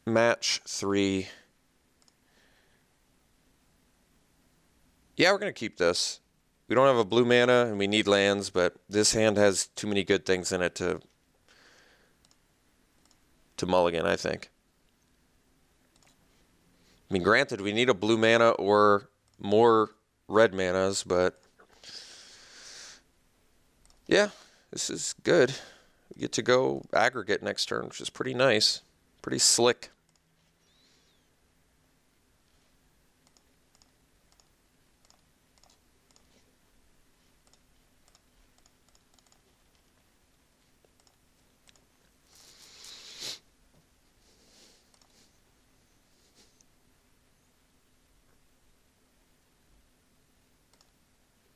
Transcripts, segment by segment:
Match 3. Yeah, we're going to keep this. We don't have a blue mana, and we need lands, but this hand has too many good things in it to mulligan, I think. I mean, granted, we need a blue mana or more red manas, but yeah, this is good. We get to go aggregate next turn, which is pretty nice. Pretty slick.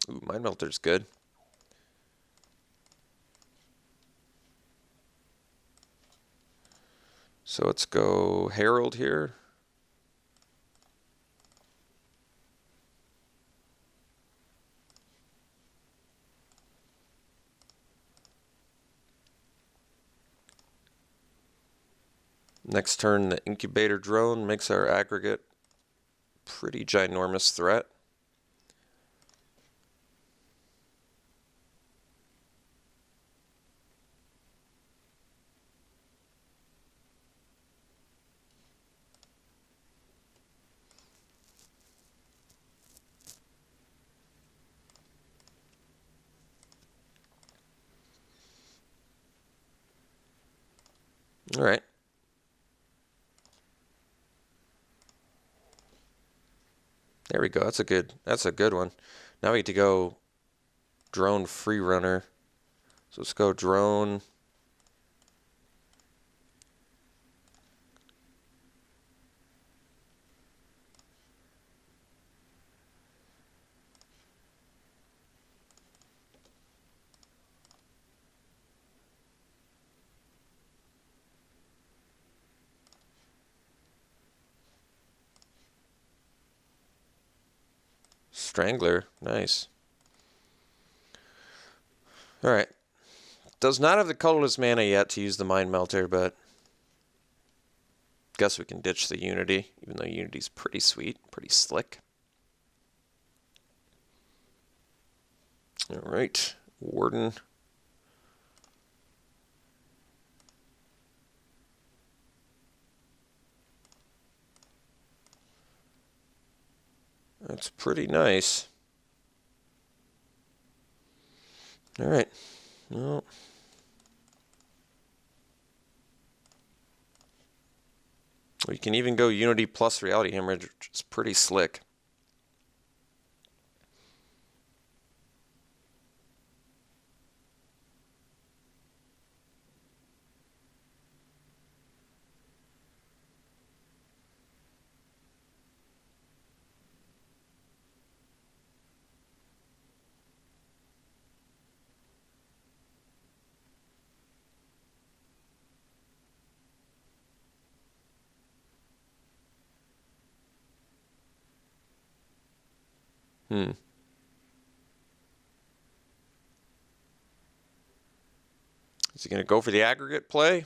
Ooh, Mind Melter's good. So let's go Herald here. Next turn, the Incubator Drone makes our aggregate pretty ginormous threat. All right. There we go. That's a good one. Now we get to go Drone Free Runner. So let's go Drone. Strangler, nice. All right. Does not have the colorless mana yet to use the Mind Melter, but guess we can ditch the Unity, even though Unity's pretty sweet, pretty slick. All right, Warden. That's pretty nice. All right. Well, we can even go Unity plus Reality Hemorrhage, which is pretty slick. Is he going to go for the aggregate play?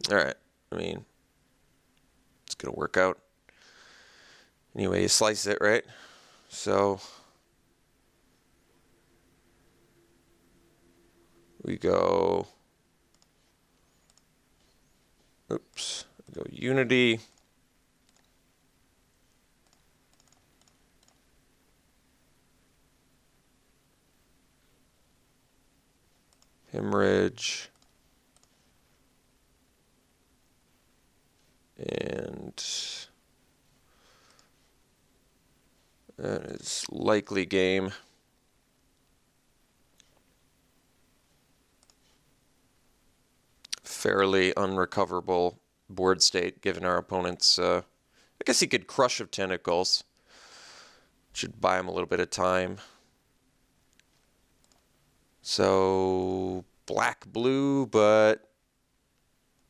All right. I mean, it's going to work out. Anyway, you slice it, right? So we go, oops, we go Unity. Hemorrhage. And that is likely game. Fairly unrecoverable board state given our opponent's, I guess he could Crush of Tentacles. Should buy him a little bit of time. So black, blue, but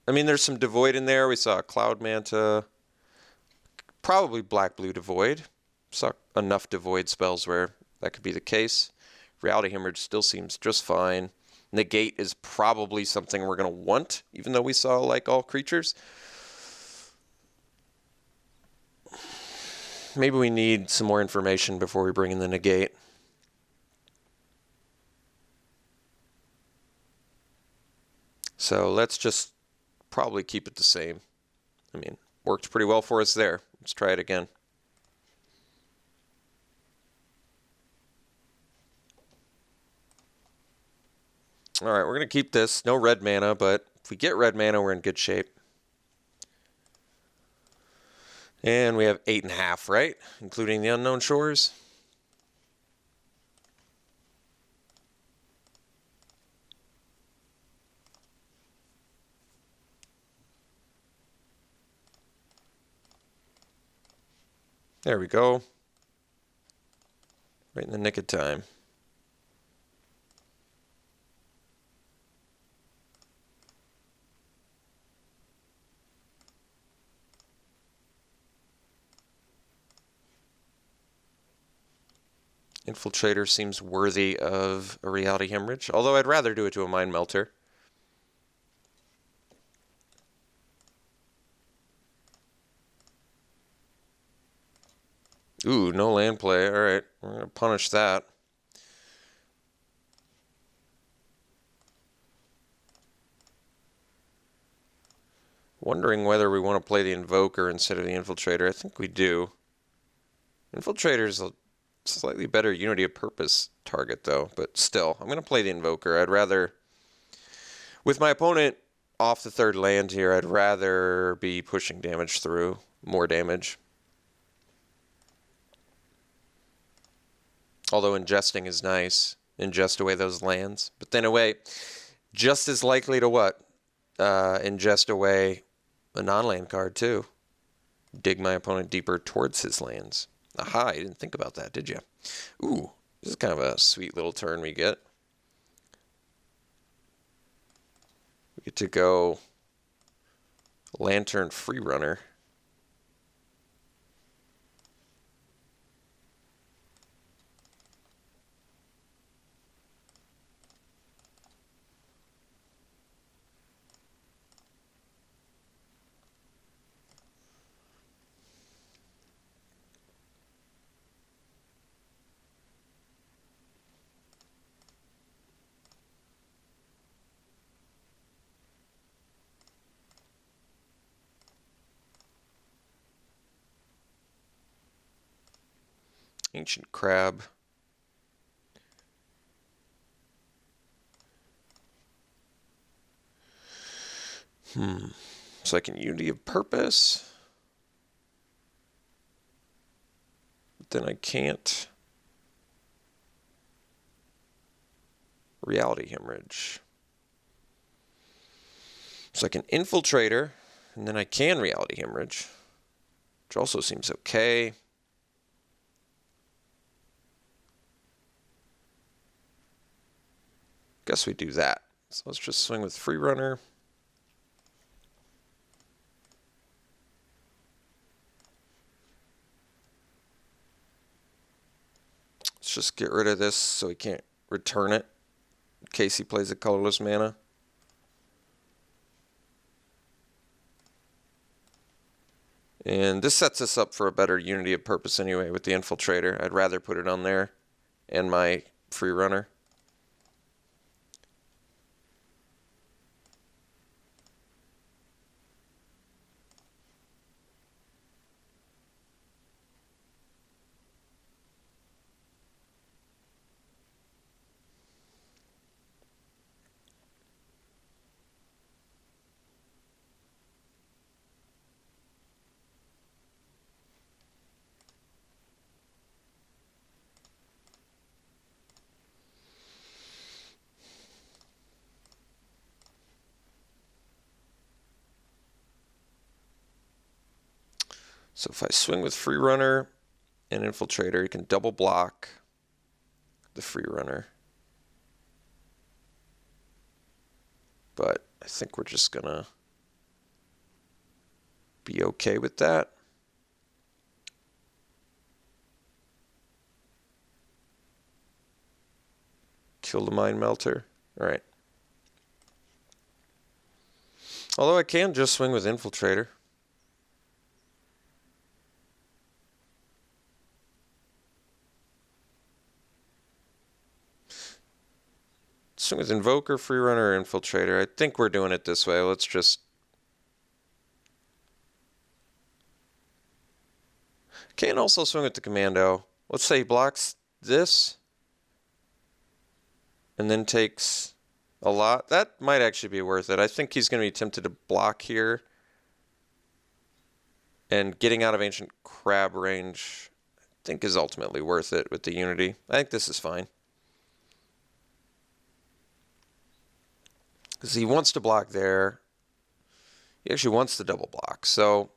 I mean, there's some Devoid in there. We saw a Cloud Manta, Probably black-blue devoid. Saw enough devoid spells where that could be the case. Reality Hemorrhage still seems just fine. Negate is probably something we're going to want, even though we saw like all creatures. Maybe we need some more information before we bring in the negate. So let's just probably keep it the same. I mean, worked pretty well for us there. Let's try it again. All right, we're going to keep this. No red mana, but if we get red mana, we're in good shape. And we have 8.5, right? Including the Unknown Shores. There we go. Right in the nick of time. Infiltrator seems worthy of a Reality Hemorrhage, although I'd rather do it to a Mind Melter. Ooh, no land play. All right, we're going to punish that. Wondering whether we want to play the Invoker instead of the Infiltrator. I think we do. Infiltrator's a slightly better Unity of Purpose target, though. But still, I'm going to play the Invoker. I'd rather... With my opponent off the third land here, I'd rather be pushing damage through. More damage. Although ingesting is nice. Ingest away those lands. But then away, just as likely to what? Ingest away a non-land card, too. Dig my opponent deeper towards his lands. Aha, you didn't think about that, did you? Ooh, this is kind of a sweet little turn we get. We get to go Lantern Freerunner. Ancient Crab. So I can Unity of Purpose. But then I can't. Reality Hemorrhage. So I can Infiltrator, and then I can Reality Hemorrhage, which also seems okay. Guess we do that. So let's just swing with Freerunner. Let's just get rid of this so he can't return it in case he plays a colorless mana. And this sets us up for a better Unity of Purpose anyway with the Infiltrator. I'd rather put it on there and my Freerunner. So if I swing with Freerunner and Infiltrator, you can double block the Freerunner. But I think we're just going to be okay with that. Kill the Mind Melter. Alright. Although I can just swing with Infiltrator. Swing with Invoker, Freerunner, or Infiltrator. I think we're doing it this way. Let's just... Can also swing with the Commando. Let's say he blocks this. And then takes a lot. That might actually be worth it. I think he's going to be tempted to block here. And getting out of Ancient Crab range, I think, is ultimately worth it with the Unity. I think this is fine. Because he wants to block there. He actually wants to double block. So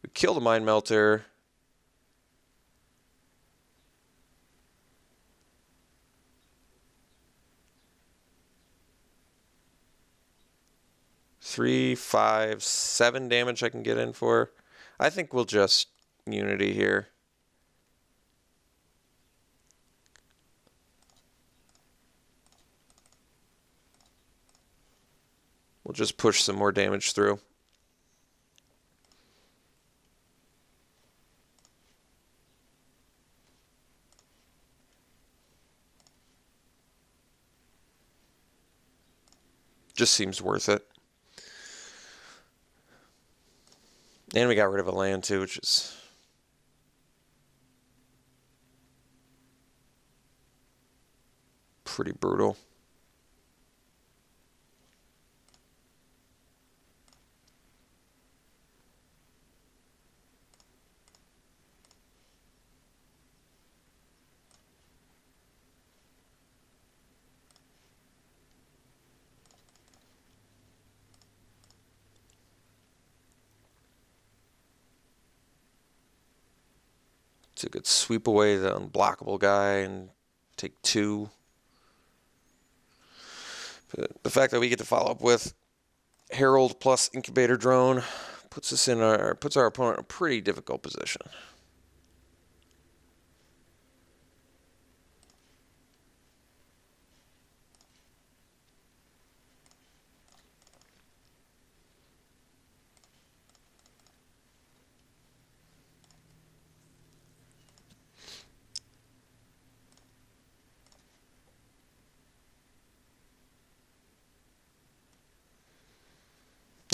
we kill the Mind Melter. Three, 5, 7 damage I can get in for. I think we'll just Unity here. We'll just push some more damage through. Just seems worth it. And we got rid of a land too, which is pretty brutal. So it could sweep away the unblockable guy and take 2. But the fact that we get to follow up with Herald plus Incubator Drone puts our opponent in a pretty difficult position.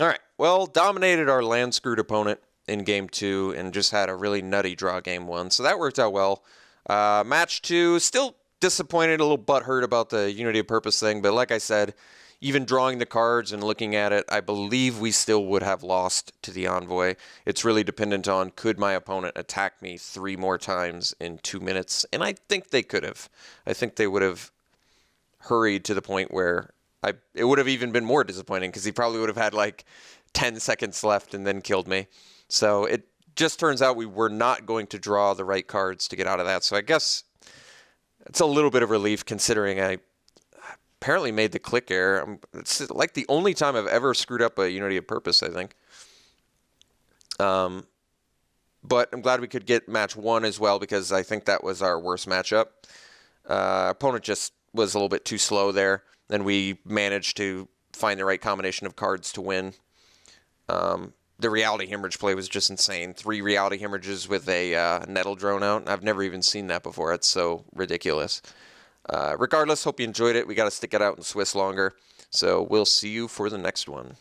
All right, well, dominated our land-screwed opponent in Game 2 and just had a really nutty draw Game 1, so that worked out well. Match 2, still disappointed, a little butthurt about the Unity of Purpose thing, but like I said, even drawing the cards and looking at it, I believe we still would have lost to the Envoy. It's really dependent on, could my opponent attack me 3 more times in 2 minutes, and I think they could have. I think they would have hurried to the point where it would have even been more disappointing because he probably would have had like 10 seconds left and then killed me. So it just turns out we were not going to draw the right cards to get out of that. So I guess it's a little bit of relief considering I apparently made the click error. It's like the only time I've ever screwed up a Unity of Purpose, I think. But I'm glad we could get match 1 as well because I think that was our worst matchup. Opponent just was a little bit too slow there. Then we managed to find the right combination of cards to win. The Reality Hemorrhage play was just insane. 3 Reality Hemorrhages with a Nettle Drone out. I've never even seen that before. It's so ridiculous. Regardless, hope you enjoyed it. We got to stick it out in Swiss longer. So we'll see you for the next one.